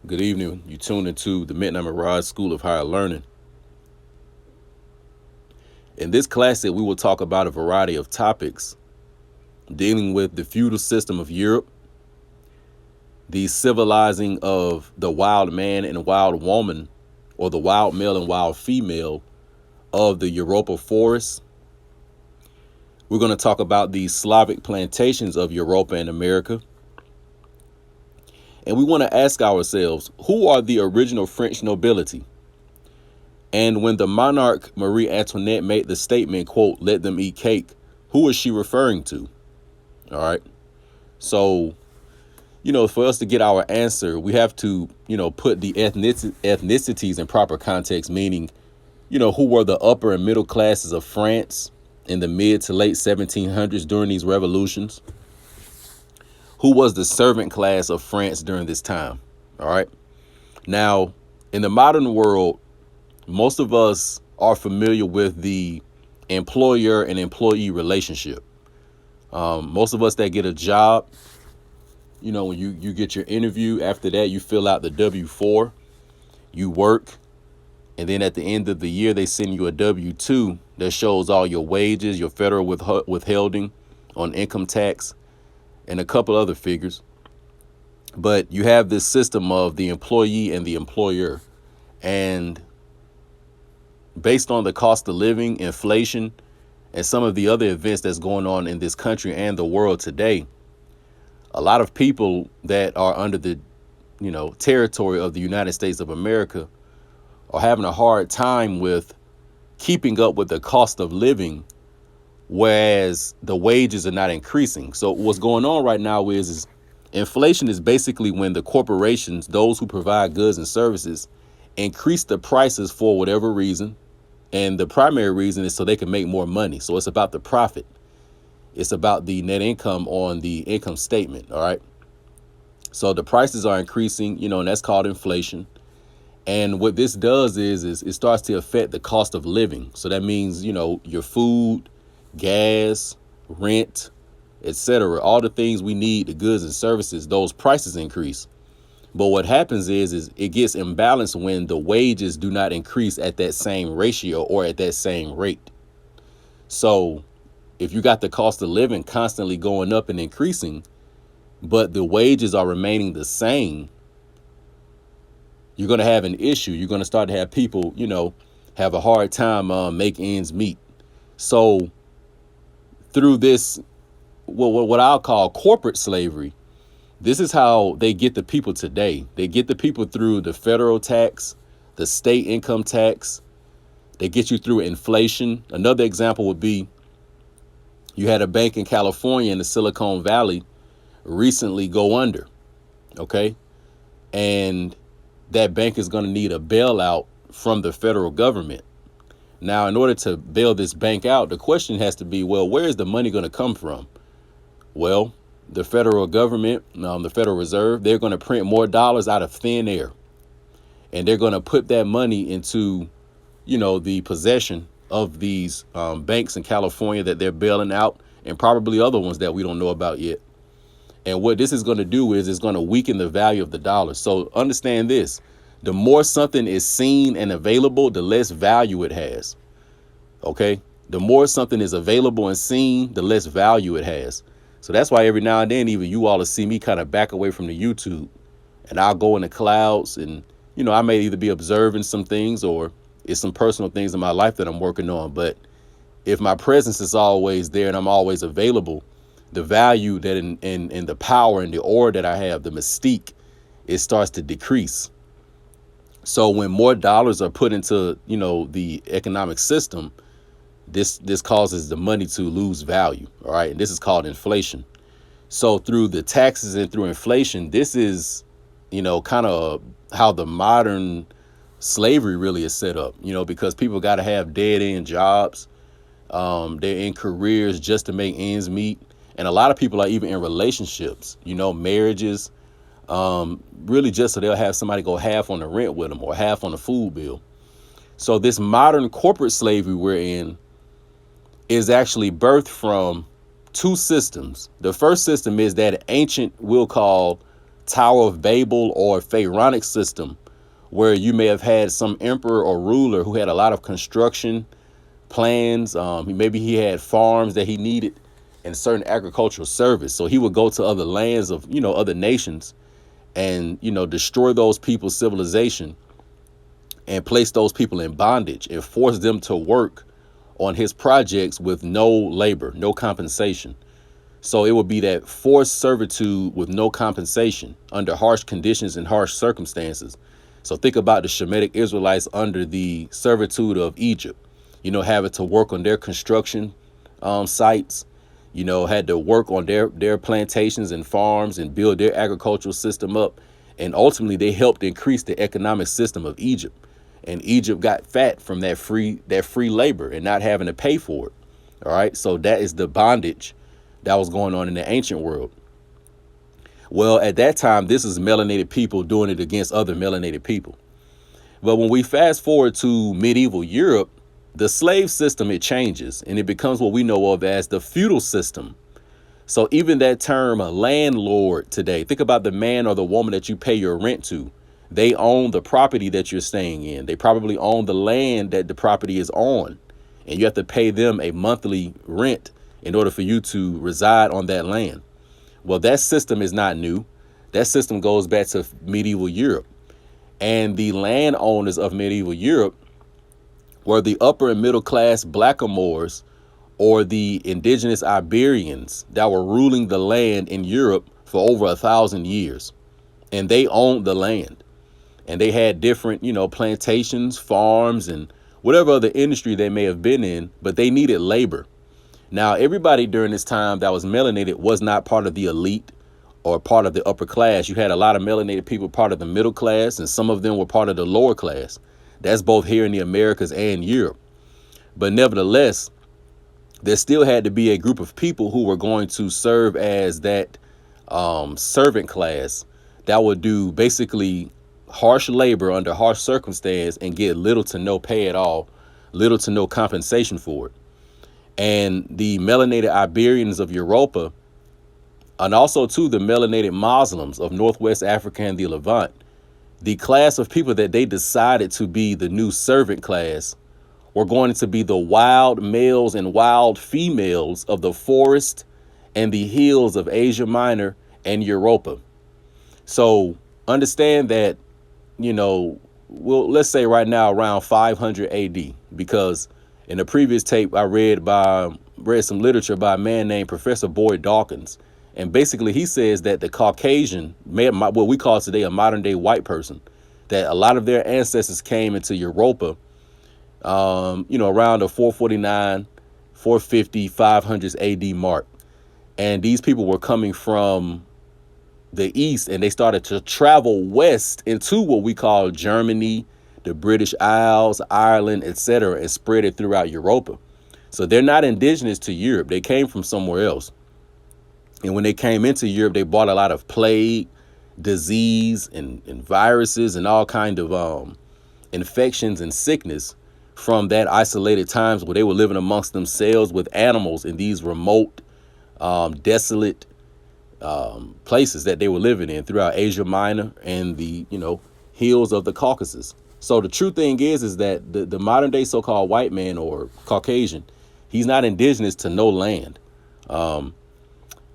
Good evening. You tuned into the Midnight Mirage School of Higher Learning. In this class, we will talk about a variety of topics dealing with the feudal system of Europe, the civilizing of the wild man and wild woman, or the wild male and wild female of the Europa forest. We're going to talk about the Slavic plantations of Europa and America. And we want to ask ourselves, who are the original French nobility? And when the monarch Marie Antoinette made the statement, quote, "let them eat cake," who is she referring to? All right. So, for us to get our answer, we have to, put the ethnicities in proper context, meaning, who were the upper and middle classes of France in the mid to late 1700s during these revolutions? Who was the servant class of France during this time? All right. Now, in the modern world, most of us are familiar with the employer and employee relationship. Most of us that get a job, when you get your interview, after that, you fill out the W-4, you work, and then at the end of the year, they send you a W-2 that shows all your wages, your federal withholding on income tax, and a couple other figures. But you have this system of the employee and the employer. And based on the cost of living, inflation, and some of the other events that's going on in this country and the world today, a lot of people that are under the, territory of the United States of America are having a hard time with keeping up with the cost of living, whereas the wages are not increasing. So what's going on right now is inflation is basically when the corporations, those who provide goods and services, increase the prices for whatever reason. And the primary reason is so they can make more money. So it's about the profit. It's about the net income on the income statement. All right. So the prices are increasing, and that's called inflation. And what this does is it starts to affect the cost of living. So that means, your food, gas, rent, etc. All the things we need, the goods and services, those prices increase. But what happens is it gets imbalanced when the wages do not increase at that same ratio or at that same rate. So if you got the cost of living constantly going up and increasing, but the wages are remaining the same, you're going to have an issue. You're going to start to have people, have a hard time make ends meet. So through this, what I'll call corporate slavery, this is how they get the people today. They get the people through the federal tax, the state income tax. They get you through inflation. Another example would be you had a bank in California in the Silicon Valley recently go under. OK, and that bank is going to need a bailout from the federal government. Now, in order to bail this bank out, the question has to be, well, where is the money going to come from? Well, the federal government, the Federal Reserve, they're going to print more dollars out of thin air. And they're going to put that money into, the possession of these banks in California that they're bailing out, and probably other ones that we don't know about yet. And what this is going to do is it's going to weaken the value of the dollar. So understand this. The more something is seen and available, the less value it has. OK, the more something is available and seen, the less value it has. So that's why every now and then, even you all will see me kind of back away from the YouTube, and I'll go in the clouds and, I may either be observing some things or it's some personal things in my life that I'm working on. But if my presence is always there and I'm always available, the value that in the power and the aura that I have, the mystique, it starts to decrease. So when more dollars are put into, the economic system, this causes the money to lose value. All right. And this is called inflation. So through the taxes and through inflation, this is, kind of how the modern slavery really is set up, because people got to have dead end jobs. They're in careers just to make ends meet. And a lot of people are even in relationships, marriages, really just so they'll have somebody go half on the rent with them or half on the food bill. So this modern corporate slavery we're in is actually birthed from two systems. The first system is that ancient, we'll call Tower of Babel or Pharaonic system, where you may have had some emperor or ruler who had a lot of construction plans. Maybe he had farms that he needed and certain agricultural service. So he would go to other lands of, other nations and, destroy those people's civilization and place those people in bondage and force them to work on his projects with no labor, no compensation. So it would be that forced servitude with no compensation under harsh conditions and harsh circumstances. So think about the Shemitic Israelites under the servitude of Egypt, having to work on their construction sites, had to work on their plantations and farms and build their agricultural system up. And ultimately, they helped increase the economic system of Egypt. And Egypt got fat from that free labor and not having to pay for it. All right. So that is the bondage that was going on in the ancient world. Well, at that time, this is melanated people doing it against other melanated people. But when we fast forward to medieval Europe, the slave system, it changes and it becomes what we know of as the feudal system. So even that term, a landlord today, think about the man or the woman that you pay your rent to. They own the property that you're staying in. They probably own the land that the property is on. And you have to pay them a monthly rent in order for you to reside on that land. Well, that system is not new. That system goes back to medieval Europe. And the landowners of medieval Europe were the upper and middle class blackamoors or the indigenous Iberians that were ruling the land in Europe for over 1,000 years. And they owned the land. And they had different, plantations, farms, and whatever other industry they may have been in, but they needed labor. Now, everybody during this time that was melanated was not part of the elite or part of the upper class. You had a lot of melanated people part of the middle class, and some of them were part of the lower class. That's both here in the Americas and Europe. But nevertheless, there still had to be a group of people who were going to serve as that servant class that would do basically harsh labor under harsh circumstance and get little to no pay at all, little to no compensation for it. And the melanated Iberians of Europa, and also too the melanated Muslims of Northwest Africa and the Levant, the class of people that they decided to be the new servant class were going to be the wild males and wild females of the forest and the hills of Asia Minor and Europa. So understand that, let's say right now around 500 AD, because in the previous tape I read some literature by a man named Professor Boyd Dawkins. And basically he says that the Caucasian, what we call today a modern day white person, that a lot of their ancestors came into Europa, around the 449, 450, 500s AD mark. And these people were coming from the east and they started to travel west into what we call Germany, the British Isles, Ireland, etc., and spread it throughout Europa. So they're not indigenous to Europe. They came from somewhere else. And when they came into Europe, they brought a lot of plague, disease, and viruses and all kind of infections and sickness from that isolated times where they were living amongst themselves with animals in these remote, desolate places that they were living in throughout Asia Minor and the, hills of the Caucasus. So the true thing is that the modern day so-called white man or Caucasian, he's not indigenous to no land.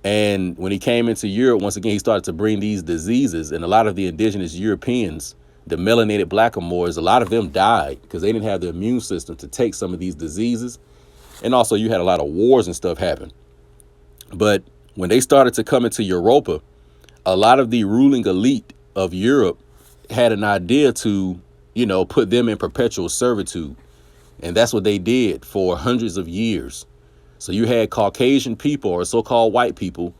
And when he came into Europe, once again, he started to bring these diseases, and a lot of the indigenous Europeans, the melanated blackamoors, a lot of them died because they didn't have the immune system to take some of these diseases. And also you had a lot of wars and stuff happen. But when they started to come into Europa, a lot of the ruling elite of Europe had an idea to, put them in perpetual servitude. And that's what they did for hundreds of years. So you had Caucasian people or so-called white people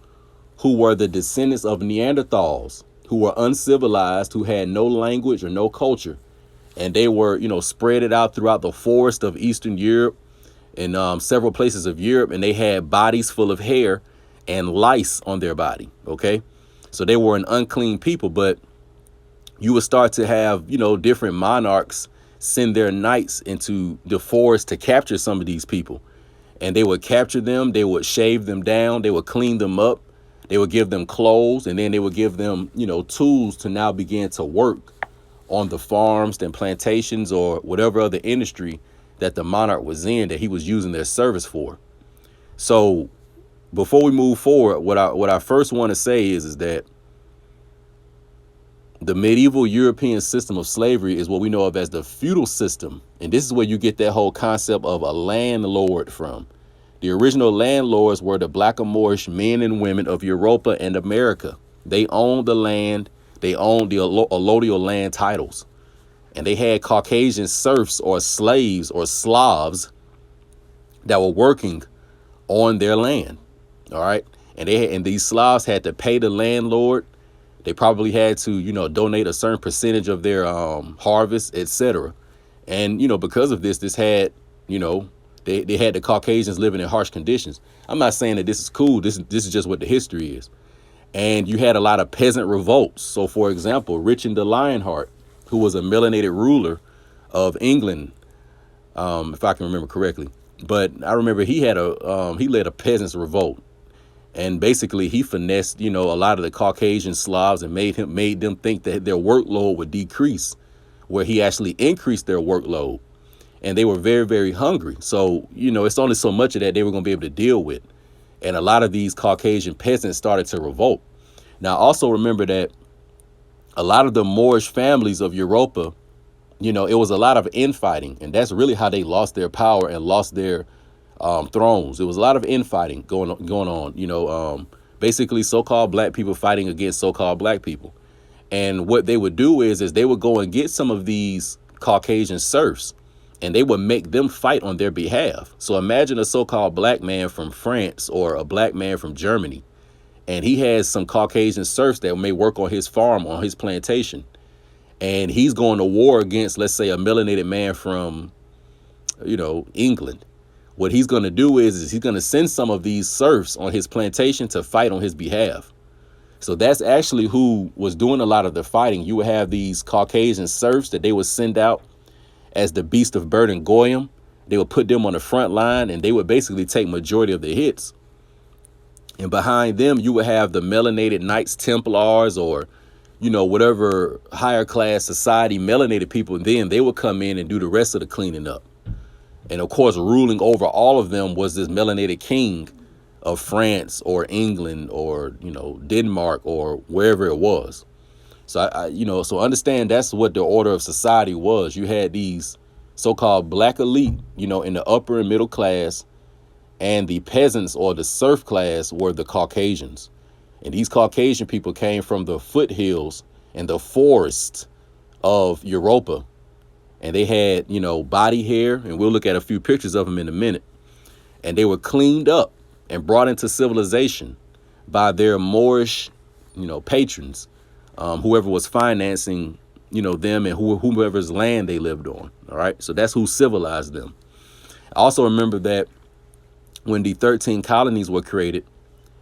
who were the descendants of Neanderthals, who were uncivilized, who had no language or no culture. And they were, spread it out throughout the forest of Eastern Europe and several places of Europe. And they had bodies full of hair and lice on their body. OK, so they were an unclean people. But you would start to have, different monarchs send their knights into the forest to capture some of these people. And they would capture them. They would shave them down. They would clean them up. They would give them clothes, and then they would give them, tools to now begin to work on the farms and plantations or whatever other industry that the monarch was in that he was using their service for. So before we move forward, what I first want to say is that the medieval European system of slavery is what we know of as the feudal system. And this is where you get that whole concept of a landlord from. The original landlords were the blackamoorish men and women of Europa and America. They owned the land. They owned the allodial land titles. And they had Caucasian serfs or slaves or Slavs that were working on their land. All right. And these Slavs had to pay the landlord. They probably had to, donate a certain percentage of their harvest, etc. And, because of this had, they had the Caucasians living in harsh conditions. I'm not saying that this is cool. This is just what the history is. And you had a lot of peasant revolts. So, for example, Richard the Lionheart, who was a melanated ruler of England, if I can remember correctly. But I remember he led a peasants revolt. And basically, he finessed, a lot of the Caucasian Slavs and made them think that their workload would decrease, where he actually increased their workload. And they were very, very hungry. So, it's only so much of that they were going to be able to deal with. And a lot of these Caucasian peasants started to revolt. Now, also remember that a lot of the Moorish families of Europa, it was a lot of infighting. And that's really how they lost their power and lost their thrones. It was a lot of infighting going on, basically so-called black people fighting against so-called black people. And what they would do is they would go and get some of these Caucasian serfs and they would make them fight on their behalf. So imagine a so-called black man from France or a black man from Germany, and he has some Caucasian serfs that may work on his farm, on his plantation. And he's going to war against, let's say, a melanated man from, England. What he's going to do is he's going to send some of these serfs on his plantation to fight on his behalf. So that's actually who was doing a lot of the fighting. You would have these Caucasian serfs that they would send out as the beast of burden Goyim. They would put them on the front line and they would basically take majority of the hits. And behind them, you would have the melanated Knights Templars or, whatever higher class society melanated people. And then they would come in and do the rest of the cleaning up. And of course, ruling over all of them was this melanated king of France or England or, Denmark or wherever it was. So, so understand that's what the order of society was. You had these so-called black elite, in the upper and middle class, and the peasants or the serf class were the Caucasians. And these Caucasian people came from the foothills and the forests of Europa. And they had, body hair, and we'll look at a few pictures of them in a minute. And they were cleaned up and brought into civilization by their Moorish, patrons, whoever was financing, them and whoever's land they lived on. All right. So that's who civilized them. I also remember that when the 13 colonies were created,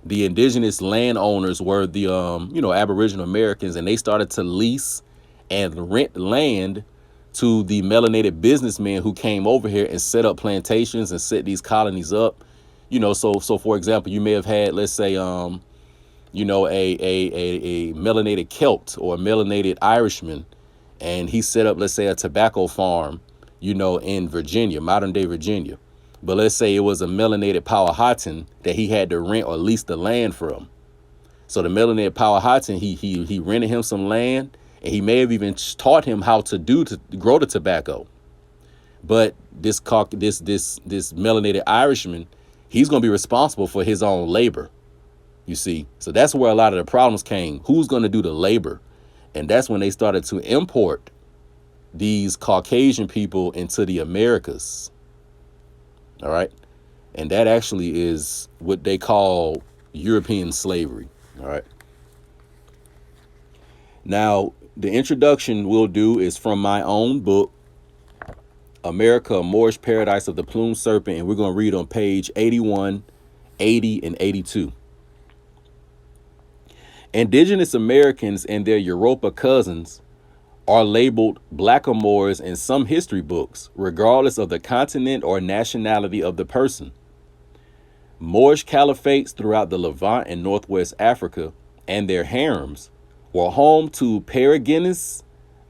the indigenous landowners were the, Aboriginal Americans, and they started to lease and rent land to the melanated businessmen who came over here and set up plantations and set these colonies up. So for example, you may have had, let's say, a melanated Celt or a melanated Irishman, and he set up, let's say, a tobacco farm, in Virginia, modern day Virginia. But let's say it was a melanated Powhatan that he had to rent or lease the land from. So the melanated Powhatan, he rented him some land, and he may have even taught him how to grow the tobacco. But this melanated Irishman, he's going to be responsible for his own labor. You see, so that's where a lot of the problems came. Who's going to do the labor? And that's when they started to import these Caucasian people into the Americas. All right. And that actually is what they call European slavery. All right. Now, the introduction we'll do is from my own book, America, a Moorish Paradise of the Plumed Serpent. And we're going to read on page 81, 80, and 82. Indigenous Americans and their Europa cousins are labeled blackamoors in some history books, regardless of the continent or nationality of the person. Moorish caliphates throughout the Levant and Northwest Africa and their harems were home to Peregrinus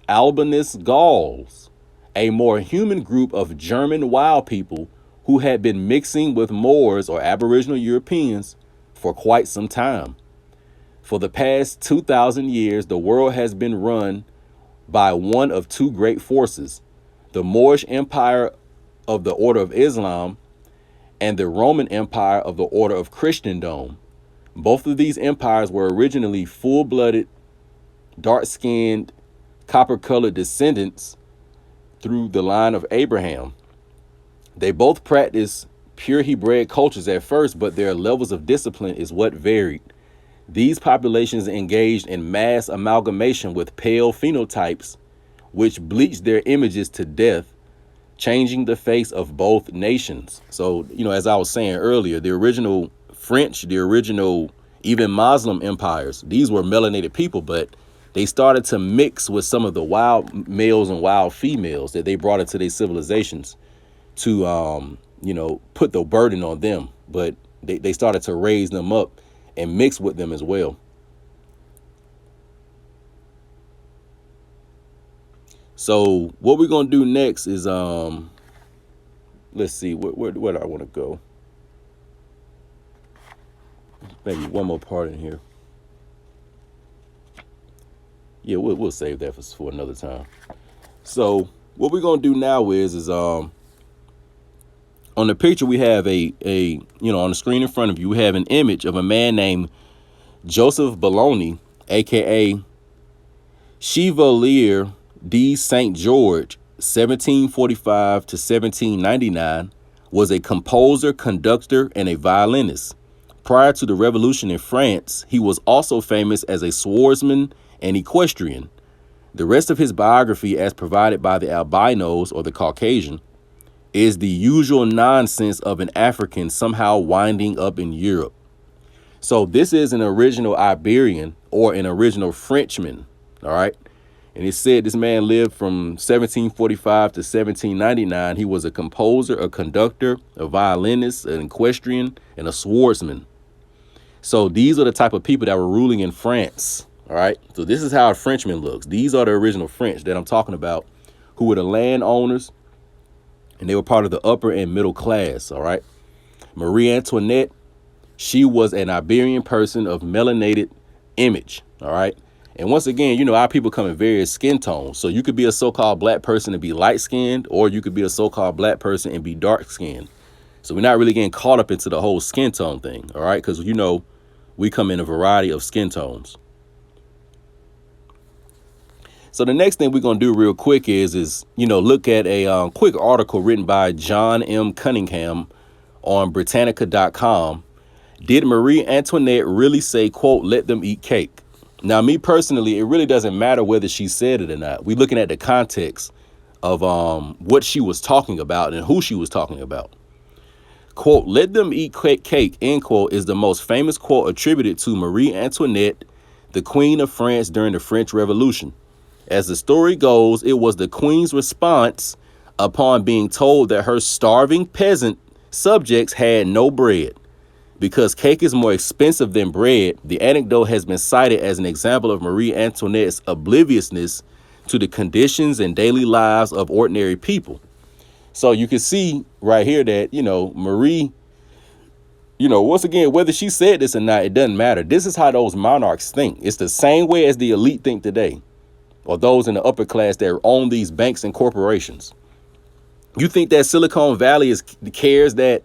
albanus Gauls, a more human group of German wild people who had been mixing with Moors or Aboriginal Europeans for quite some time. For the past 2,000 years, the world has been run by one of two great forces, the Moorish Empire of the Order of Islam and the Roman Empire of the Order of Christendom. Both of these empires were originally full-blooded, dark-skinned, copper-colored descendants through the line of Abraham. They both practiced pure Hebraic cultures at first, but their levels of discipline is what varied. These populations engaged in mass amalgamation with pale phenotypes, which bleached their images to death, changing the face of both nations. So, as I was saying earlier, the original French, the original even Muslim empires, these were melanated people, but they started to mix with some of the wild males and wild females that they brought into their civilizations to, put the burden on them. But they started to raise them up and mix with them as well. So what we're going to do next is, let's see, where do I want to go? Maybe one more part in here. Yeah, we'll save that for another time. So what we're going to do now is on the picture we have on the screen in front of you, we have an image of a man named Joseph Bologna, aka Chevalier de Saint George, 1745 to 1799, was a composer, conductor, and a violinist. Prior to the revolution in France, he was also famous as a swordsman and equestrian. The rest of his biography, as provided by the albinos or the Caucasian, is the usual nonsense of an African somehow winding up in Europe. So this is an original Iberian or an original Frenchman, all right? And it said this man lived from 1745 to 1799. He was a composer, a conductor, a violinist, an equestrian, and a swordsman. So these are the type of people that were ruling in France, all right? So this is how a Frenchman looks. These are the original French that I'm talking about, who were the landowners, and they were part of the upper and middle class, all right? Marie Antoinette, she was an Iberian person of melanated image, all right? And once again, our people come in various skin tones. So you could be a so-called black person and be light-skinned, or you could be a so-called black person and be dark-skinned. So we're not really getting caught up into the whole skin tone thing, all right? Because, we come in a variety of skin tones. So the next thing we're going to do real quick is look at a quick article written by John M. Cunningham on Britannica.com. Did Marie Antoinette really say, quote, let them eat cake? Now, me personally, it really doesn't matter whether she said it or not. We're looking at the context of what she was talking about and who she was talking about. Quote, let them eat cake, end quote, is the most famous quote attributed to Marie Antoinette, the Queen of France during the French Revolution. As the story goes, it was the Queen's response upon being told that her starving peasant subjects had no bread. Because cake is more expensive than bread, the anecdote has been cited as an example of Marie Antoinette's obliviousness to the conditions and daily lives of ordinary people. So you can see right here that, Marie, once again, whether she said this or not, it doesn't matter. This is how those monarchs think. It's the same way as the elite think today, or those in the upper class that own these banks and corporations. You think that Silicon Valley cares that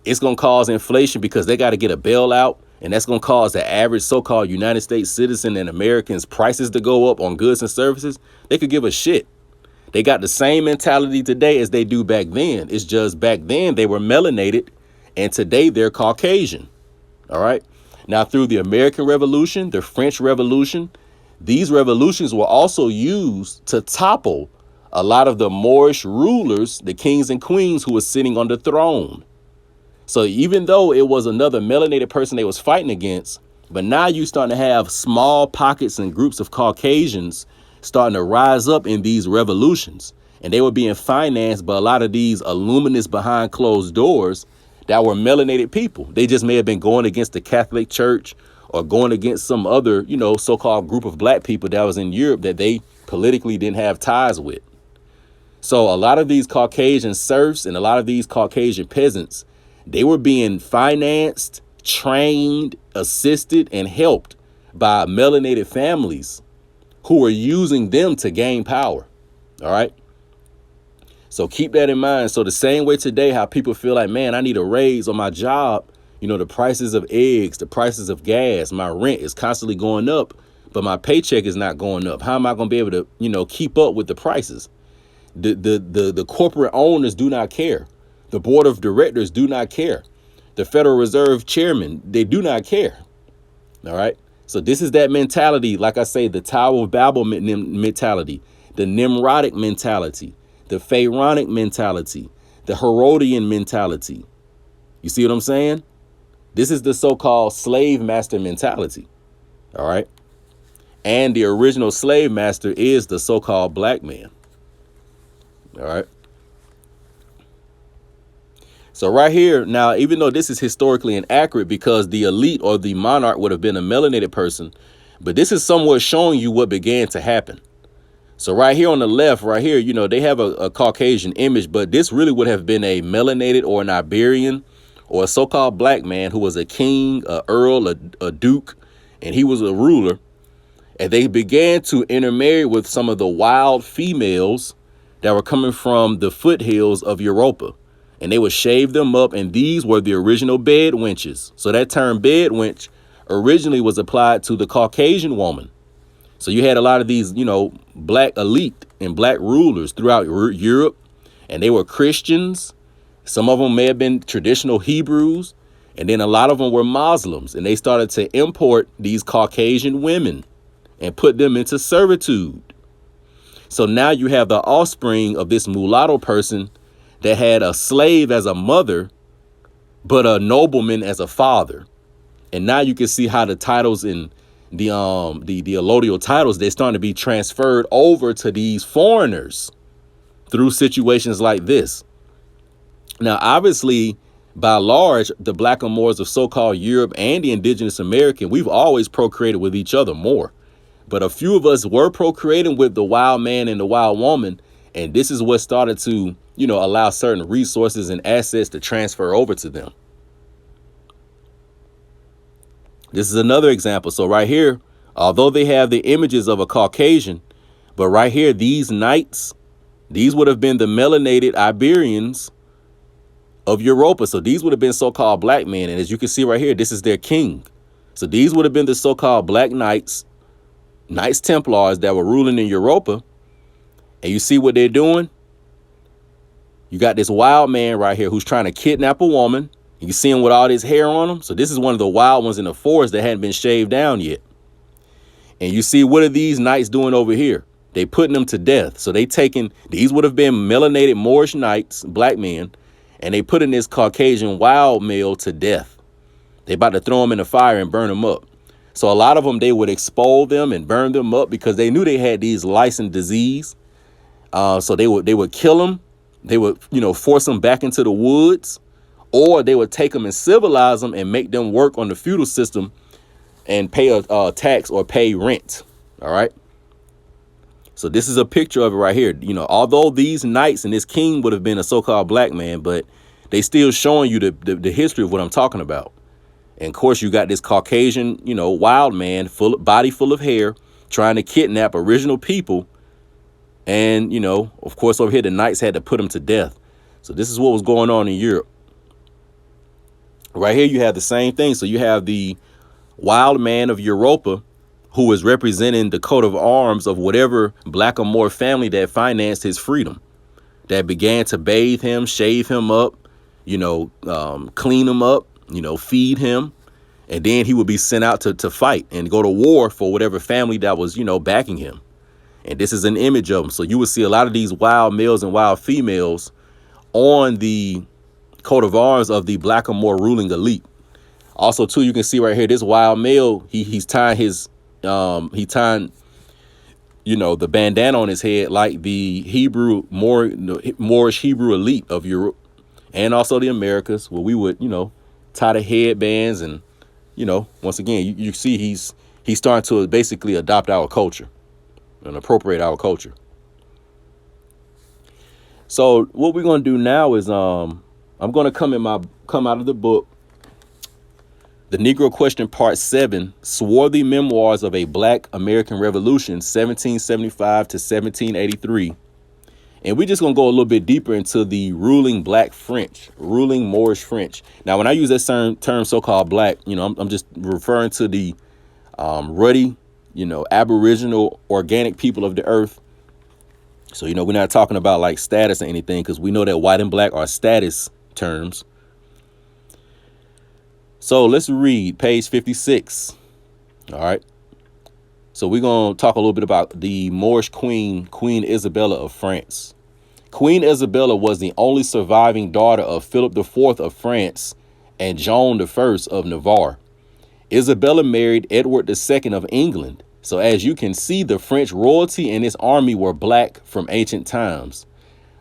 it's going to cause inflation because they got to get a bailout, and that's going to cause the average so-called United States citizen and Americans' prices to go up on goods and services? They could give a shit. They got the same mentality today as they do back then. It's just back then they were melanated, and today they're Caucasian. All right. Now, through the American Revolution, the French Revolution, these revolutions were also used to topple a lot of the Moorish rulers, the kings and queens who were sitting on the throne. So even though it was another melanated person they was fighting against, but now you're starting to have small pockets and groups of Caucasians starting to rise up in these revolutions. And they were being financed by a lot of these illuminists behind closed doors that were melanated people. They just may have been going against the Catholic Church or going against some other, so-called group of black people that was in Europe that they politically didn't have ties with. So a lot of these Caucasian serfs and a lot of these Caucasian peasants, they were being financed, trained, assisted, and helped by melanated families who were using them to gain power. All right. So keep that in mind. So the same way today, how people feel like, man, I need a raise on my job. The prices of eggs, the prices of gas, my rent is constantly going up, but my paycheck is not going up. How am I going to be able to, keep up with the prices? The corporate owners do not care. The board of directors do not care. The Federal Reserve chairman, they do not care. All right. So this is that mentality. Like I say, the Tower of Babel mentality, the Nimrodic mentality, the Pharaonic mentality, the Herodian mentality. You see what I'm saying? This is the so-called slave master mentality. All right. And the original slave master is the so-called black man. All right. So right here now, even though this is historically inaccurate because the elite or the monarch would have been a melanated person, but this is somewhat showing you what began to happen. So right here on the left, right here, they have a Caucasian image, but this really would have been a melanated or an Iberian or a so-called black man who was a king, a earl, a duke, and he was a ruler. And they began to intermarry with some of the wild females that were coming from the foothills of Europa. And they would shave them up. And these were the original bed wenches. So that term bed wench originally was applied to the Caucasian woman. So you had a lot of these, black elite and black rulers throughout Europe. And they were Christians. Some of them may have been traditional Hebrews. And then a lot of them were Muslims. And they started to import these Caucasian women and put them into servitude. So now you have the offspring of this mulatto person that had a slave as a mother, but a nobleman as a father. And now you can see how the titles in the allodial titles, they're starting to be transferred over to these foreigners through situations like this. Now, obviously, by large, the black and Moors of so-called Europe and the indigenous American, we've always procreated with each other more. But a few of us were procreating with the wild man and the wild woman. And this is what started to, allow certain resources and assets to transfer over to them. This is another example. So right here, although they have the images of a Caucasian, but right here, these knights, these would have been the melanated Iberians of Europa. So these would have been so-called black men. And as you can see right here, this is their king. So these would have been the so-called black Knights Templars that were ruling in Europa. And you see what they're doing? You got this wild man right here who's trying to kidnap a woman. You see him with all this hair on him. So this is one of the wild ones in the forest that hadn't been shaved down yet. And you see, what are these knights doing over here? They putting them to death. So these would have been melanated Moorish knights, black men, and they putting this Caucasian wild male to death. They about to throw him in the fire and burn him up. So a lot of them, they would expose them and burn them up because they knew they had these licensed disease. So they would kill them. They would, force them back into the woods, or they would take them and civilize them and make them work on the feudal system and pay a tax or pay rent. All right. So this is a picture of it right here. Although these knights and this king would have been a so-called black man, but they still showing you the history of what I'm talking about. And of course, you got this Caucasian, wild man, body full of hair, trying to kidnap original people. And, of course, over here, the knights had to put him to death. So this is what was going on in Europe. Right here, you have the same thing. So you have the wild man of Europa who is representing the coat of arms of whatever black or Moor family that financed his freedom, that began to bathe him, shave him up, clean him up, feed him. And then he would be sent out to fight and go to war for whatever family that was, backing him. And this is an image of them. So you would see a lot of these wild males and wild females on the coat of arms of the black or Moor ruling elite. Also, too, you can see right here, this wild male, he's tying the bandana on his head like the Moorish Hebrew elite of Europe. and also the Americas, where we would, tie the headbands and, once again, you see he's starting to basically adopt our culture and appropriate our culture. So what we're gonna do now is I'm gonna come out of the book, The Negro Question Part 7, Swarthy Memoirs of a Black American Revolution, 1775 to 1783. And we're just going to go a little bit deeper into the ruling black French, ruling Moorish French. Now, when I use that term so-called black, I'm just referring to the ruddy, aboriginal, organic people of the earth. So, we're not talking about like status or anything, because we know that white and black are status terms. So let's read page 56. All right. So we're going to talk a little bit about the Moorish queen, Queen Isabella of France. Queen Isabella was the only surviving daughter of Philip IV of France and Joan I of Navarre. Isabella married Edward II of England. So as you can see, the French royalty and its army were black from ancient times.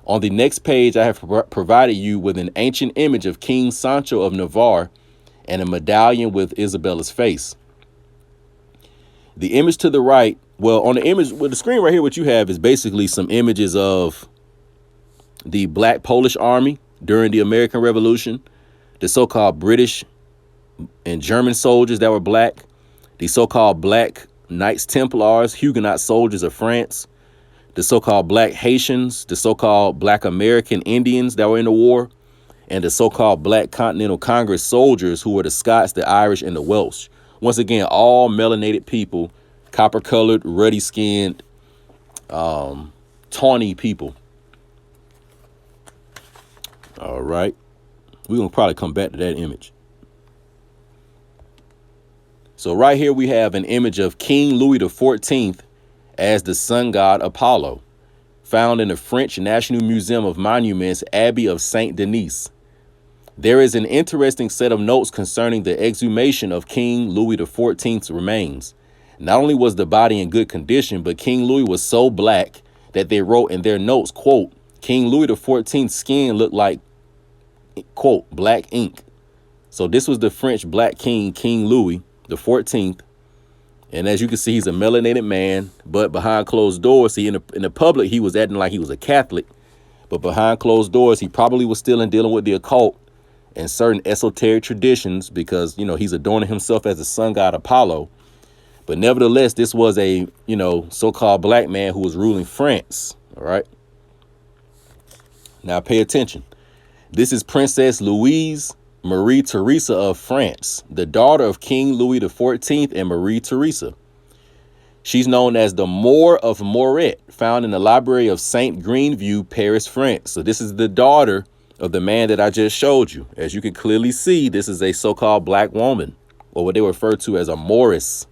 On the next page, I have provided you with an ancient image of King Sancho of Navarre and a medallion with Isabella's face. The image to the right, on the screen right here, what you have is basically some images of the Black Polish Army during the American Revolution, the so-called British and German soldiers that were black, the so-called Black Knights Templars, Huguenot soldiers of France, the so-called Black Haitians, the so-called Black American Indians that were in the war, and the so-called Black Continental Congress soldiers who were the Scots, the Irish, and the Welsh. Once again, all melanated people, copper-colored, ruddy-skinned, tawny people. All right. We're going to probably come back to that image. So right here we have an image of King Louis XIV as the sun god Apollo, found in the French National Museum of Monuments, Abbey of Saint Denis. There is an interesting set of notes concerning the exhumation of King Louis XIV's remains. Not only was the body in good condition, but King Louis was so black that they wrote in their notes, quote, King Louis XIV's skin looked like, quote, black ink. So this was the French black king, King Louis XIV. And as you can see, he's a melanated man, but behind closed doors, in the public, he was acting like he was a Catholic. But behind closed doors, he probably was still dealing with the occult and certain esoteric traditions because, he's adorning himself as the sun god Apollo. But nevertheless, this was a, so-called black man who was ruling France. All right. Now pay attention. This is Princess Louise Marie Theresa of France, the daughter of King Louis XIV and Marie Theresa. She's known as the Moor of Moret, found in the library of Saint Greenview, Paris, France. So this is the daughter of the man that I just showed you. As you can clearly see, this is a so-called black woman, or what they refer to as a Mooress.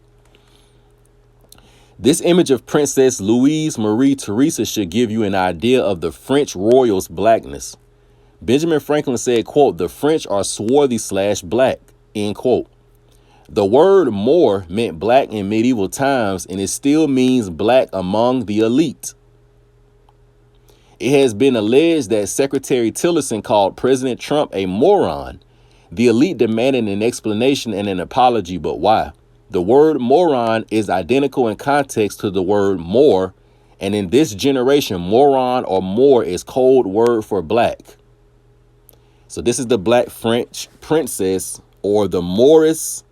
This image of Princess Louise Marie Theresa should give you an idea of the French royals' blackness. Benjamin Franklin said, quote, the French are swarthy/black, end quote. The word Moor meant black in medieval times, and it still means black among the elite. It has been alleged that Secretary Tillerson called President Trump a moron. The elite demanded an explanation and an apology, but why? The word moron is identical in context to the word Moor, and in this generation, moron or Moor is code word for black. So this is the black French princess, or the Mooress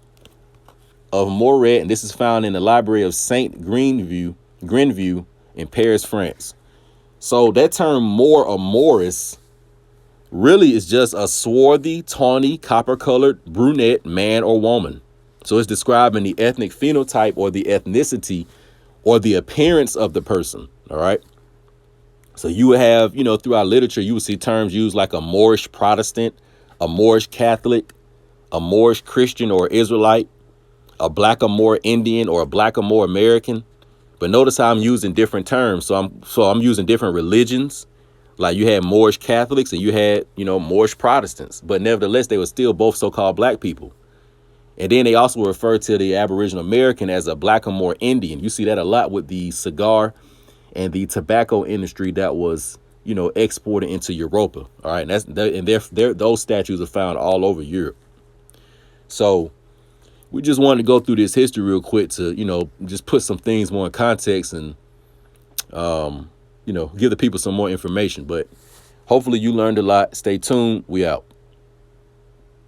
of Moret, and this is found in the library of Saint Greenview in Paris, France. So that term Moor or Mooress really is just a swarthy, tawny, copper-colored brunette man or woman. So it's describing the ethnic phenotype or the ethnicity or the appearance of the person. All right. So you would have, throughout literature, you would see terms used like a Moorish Protestant, a Moorish Catholic, a Moorish Christian or Israelite, a Blackamoor Indian or a Blackamoor American. But notice how I'm using different terms. So I'm using different religions. Like you had Moorish Catholics and you had, Moorish Protestants. But nevertheless, they were still both so-called black people. And then they also refer to the Aboriginal American as a Blackamoor Indian. You see that a lot with the cigar and the tobacco industry that was, exported into Europa. All right, and those statues are found all over Europe. So we just wanted to go through this history real quick to just put some things more in context and give the people some more information. But hopefully you learned a lot. Stay tuned. We out.